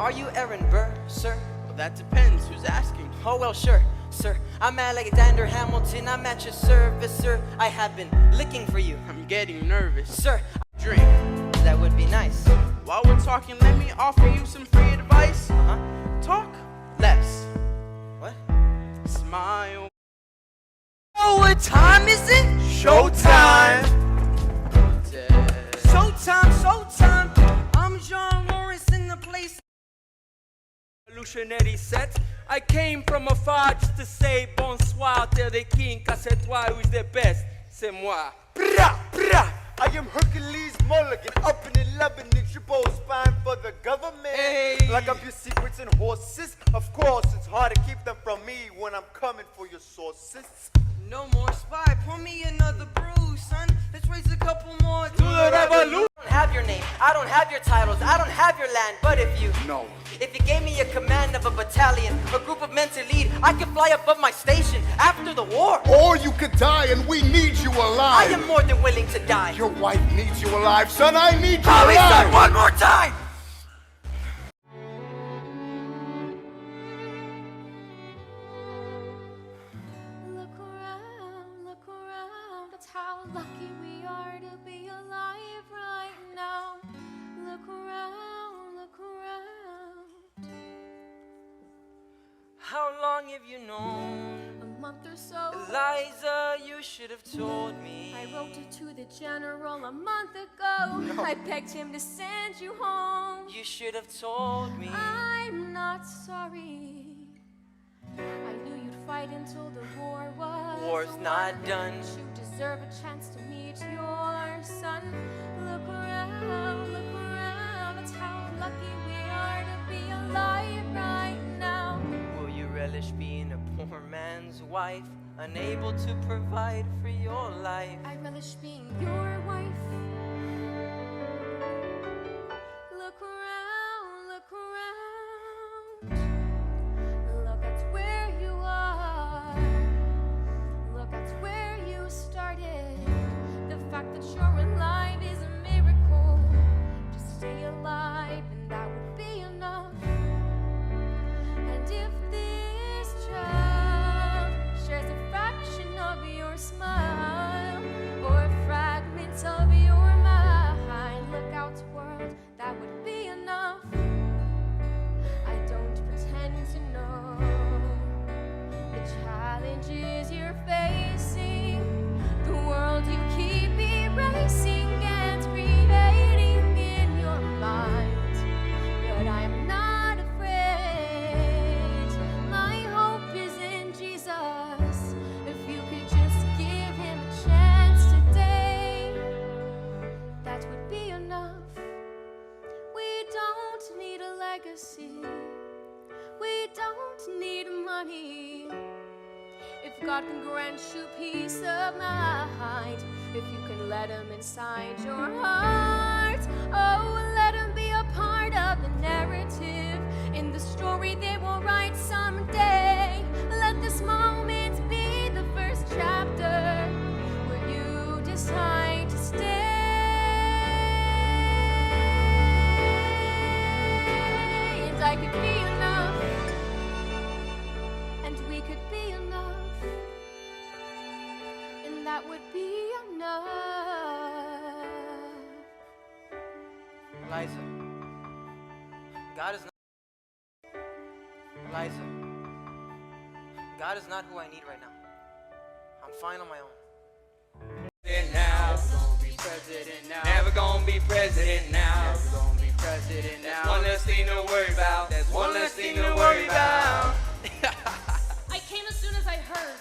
Are you Aaron Burr, sir? Well, that depends. Who's asking? Oh, well, sure, sir. I'm Alexander Hamilton. I'm at your service, sir. I have been looking for you. I'm getting nervous. Sir, Drink. that would be nice. While we're talking, let me offer you some free advice. Uh-huh. Talk less. What? Smile. Oh, what time is it? Showtime. Showtime. I'm John Morris in the place. Revolutionary set. I came from afar just to say bonsoir. Tell the king, qu'à c'est toi who is the best. C'est moi. Brah, brah. I am Hercules Mulligan, up in 11-inch bow spine for the government. Hey. Like up your secrets and horses. Of course, it's hard to keep them from me when I'm coming for your sources. No more spy. Pour me another brew, son. Let's raise a couple more. To the revolution. I don't have your name. I don't have your titles. I don't have your land. But if you gave me a command of a battalion, a group of men to lead, I could fly above my station after the war. Or you could die and we need you I alive. am more than willing to die. Your wife needs you alive, son. I need you Holly, son, alive. one more time. Look around, that's how lucky we are to be alive right now. Look around, look around. How long have you known? A month or so. Eliza, you should have told me. I wrote it to the general a month ago. I begged him to send you home. You should have told me. I'm not sorry. I knew you'd fight until the war was War's not done. You deserve a chance to meet your son. Look around, that's how lucky we are to be alive right now. Will you relish being a poor man's wife, unable to provide for your life? I relish being your wife. Look around, look around. Look at where you are. Look at where you started. The fact that you're alive is a miracle. Just stay alive and that would be enough. And if this child shares a fraction of your smile or a fragment of your mind, look out world, that would be enough. I don't pretend to know the challenges you're facing, the world you keep erasing and creating in your mind. But I am not afraid. My hope is in Jesus. If you could just give him a chance today, that would be enough. We don't need a legacy. We don't need money. If God can grant you peace of mind, if you can let him inside your heart, oh, let him be a part of the narrative in the story they will write someday. Let this moment be the first chapter where you decide to stay. And I could be enough, and we could be enough, and that would be enough. Eliza, God is not. Eliza, God is not who I need right now. I'm fine on my own. Now. President now. Never gonna be president now. Never gonna be president That's now. one less thing to worry about. That's one less thing to worry about. I came as soon as I heard.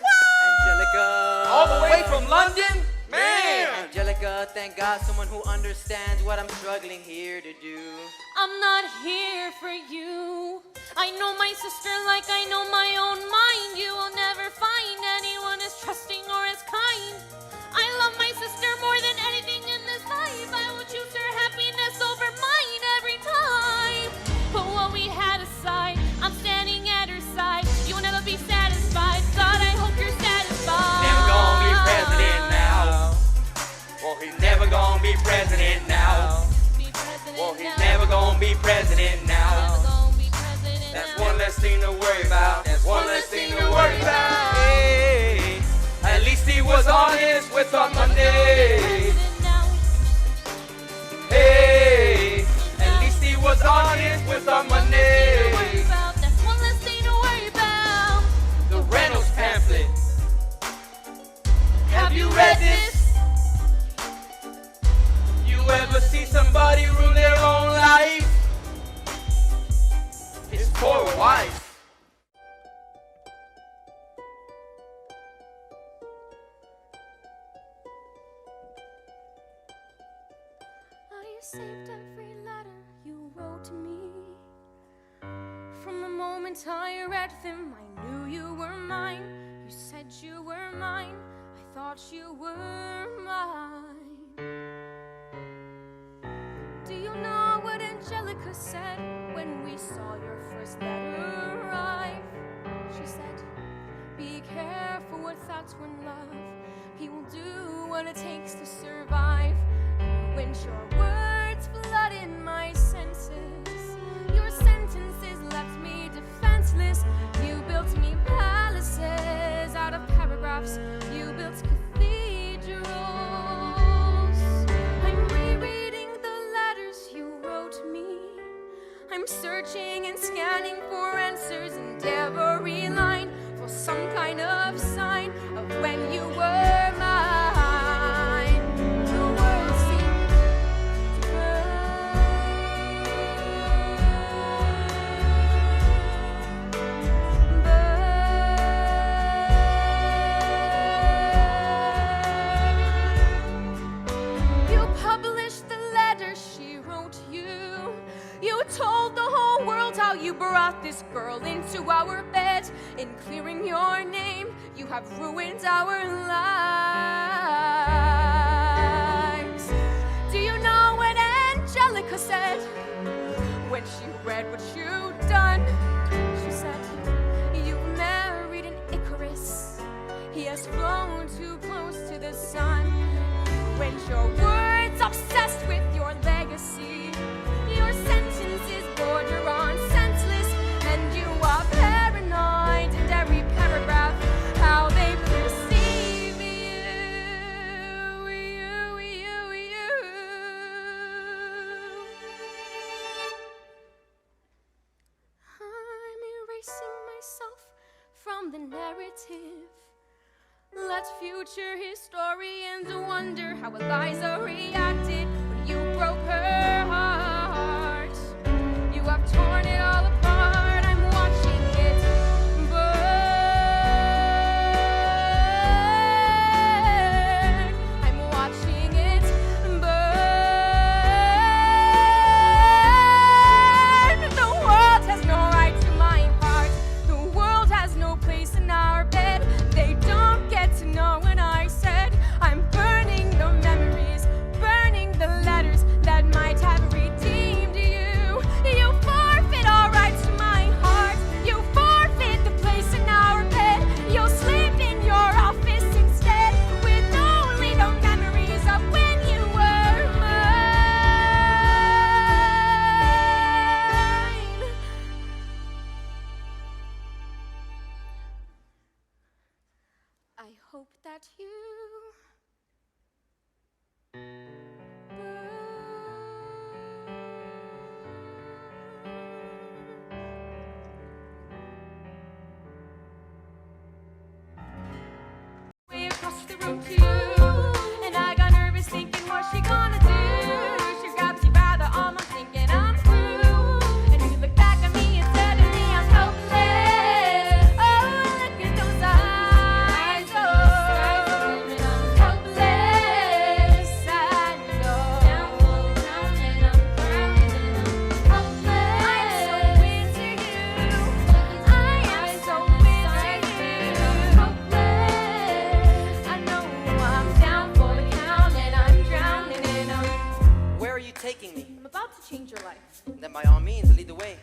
Angelica. All the way from London? Man! Angelica, thank God, someone who understands what I'm struggling here to do. I'm not here for you. I know my sister like I know my own mind. You will never find anyone as trusting or as kind. I love my sister more than anything in this life. I will choose her happiness over mine every time. Put what we had aside, I'm standing at her side. You will never be satisfied. God, I hope you're satisfied. Never gonna be president now. Well, he's never gonna be president now. Be president Well, he's now. never gonna be president now. Never gonna That's one less thing to worry about. That's one less thing to worry about. Hey, at least he was honest with our Monday. Hey, at least he was honest with our Monday. That's one less thing to worry about. The Reynolds pamphlet. Have you read this? You ever see somebody ruin their own life? His poor wife. I saved every letter you wrote to me. From the moment I read them, I knew you were mine. You said you were mine. I thought you were mine. Do you know what Angelica said when we saw your first letter arrive? She said, be careful with that one, love. He will do what it takes to survive. When your words flood in my senses, your sentences left me defenseless. You built me palaces out of paragraphs. You built cathedrals. I'm rereading the letters you wrote me. I'm searching and scanning for answers in every line, for some kind of sign of when you were mine. The world seemed to burn. You published the letter she wrote you. You told the whole world how you brought this girl into our bed. In clearing your name, you have ruined our lives. Do you know what Angelica said when she read what you'd done? She said, you've married an Icarus. He has flown too close to the sun. When your words obsessed with your legacy, your sentences border on senseless, and you are paranoid in every paragraph how they perceive you. I'm erasing myself from the narrative. Let future historians wonder how Eliza reacted when you broke her heart. You have torn it all apart. I'm watching it burn. I'm watching it burn. The world has no right to my heart. The world has no place in our bed. They don't get to know when I said I'm burning the memories, burning the letters that might have redeemed you. You forfeit all rights to my heart. You forfeit the place in our bed. You'll sleep in your office instead, with only the memories of when you were mine. I hope that you way across the room to you, and I got nervous thinking what's she gonna do. She grabs you by the arm, I'm thinking I'm through, and you look back at me and suddenly I'm helpless. Oh, look at those eyes, oh, helpless. I know I'm drowning, helpless. I'm so into you. I am so into you. Helpless. I know I'm down for the count, and I'm drowning in them. Where are you taking me? I'm about to change your life. Then by all means, lead the way.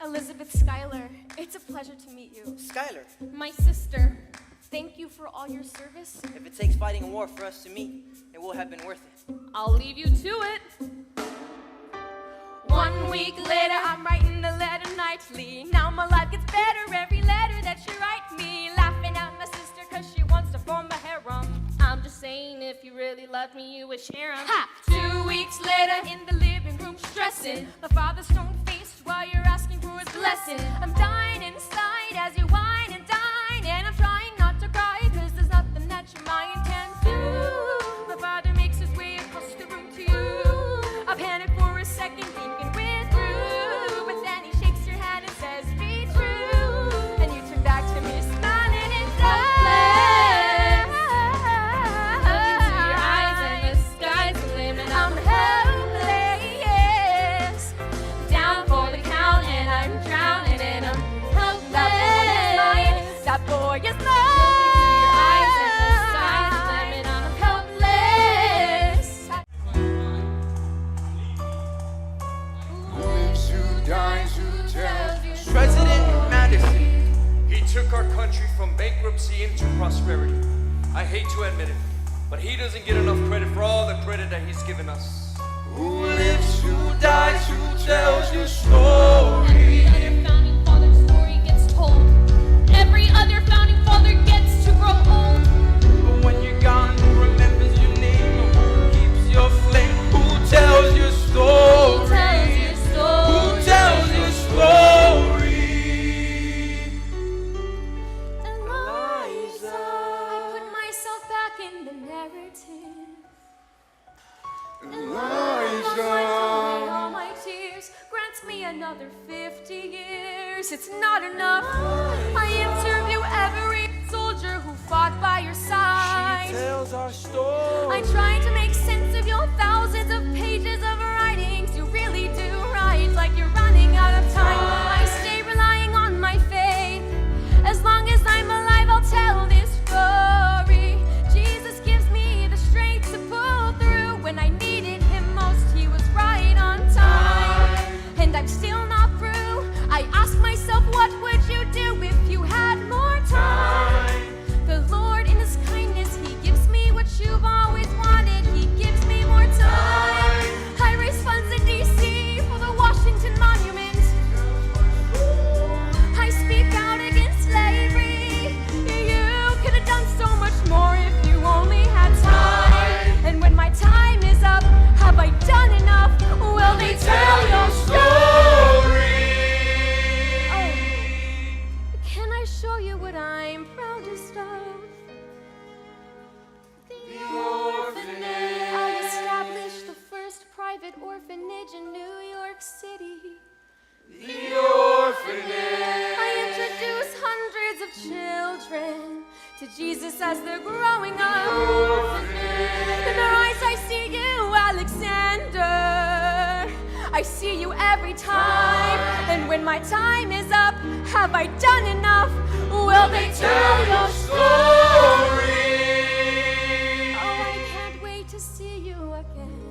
Elizabeth Schuyler, it's a pleasure to meet you. Skylar, My sister, thank you for all your service. if it takes fighting a war for us to meet, it will have been worth it. I'll leave you to it. One 1 week later, I'm writing a letter nightly. Now my life gets better every letter that you write me. Laughing at my sister cause she wants to form a harem. I'm just saying if you really loved me, you would share 'em. Ha! 2 weeks later, in the living room stressing. My father's stone-faced while you're asking for his blessing. I'm dying inside as you whine and dine. And I'm trying not to cry cause there's nothing that your mind can do. My father makes his way across the room to you. I panic for a second thinking we're through. But then he shakes your hand and says be true. And you turn back to me smiling and helpless. Look into your eyes and the sky's the limit. I'm helpless. Down for the count and I'm drowning and I'm helpless. That boy is mine. President Madison, he took our country from bankruptcy into prosperity. I hate to admit it, but he doesn't get enough credit for all the credit that he's given us. Who lives, who dies, who tells your story? Every other founding father's story gets told. Every other founding father gets to grow old. But when you're gone, who remembers your name? Who keeps your flame? Who tells your story? Who tells your story? Who tells your story? Eliza, I put myself back in the narrative. Eliza. All my tears grants me another 50 years. It's not enough. I interview every soldier who fought by your side. Tells our story. I try to make sense of your thousands of pages of writings. You really do write like you're running out of time. I stay relying on my faith. As long as I'm alive, I'll tell this story. Jesus gives me the strength to pull through. When I needed him most, he was right on time. And I'm still not through. I ask myself, what would you do if you had more time? The Lord in his kindness, he gives me what you've always wanted. He gives me more time. I raise funds in DC for the Washington Monument. I speak out against slavery. You could have done so much more if you only had time. And when my time is up, have I done enough? Will they tell your story? Oh, can I show you what I'm proudest of? The orphanage. I established the first private orphanage in New York City. The orphanage. I introduce hundreds of children to Jesus as they're growing up. In their eyes I see you, Alexander. I see you every time. And when my time is up, have I done enough? Will they tell your story? Oh, I can't wait to see you again.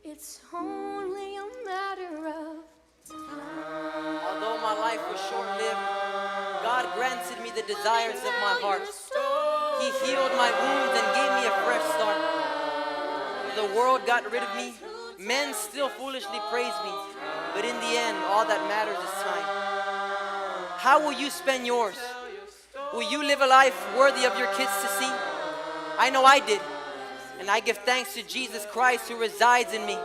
It's only a matter of time. Although my life was short-lived, God granted me the desires of my heart. He healed my wounds and gave me a fresh start. The world got rid of me. Men still foolishly praise me. But in the end, all that matters is time. How will you spend yours? Will you live a life worthy of your kids to see? I know I did. And I give thanks to Jesus Christ who resides in me.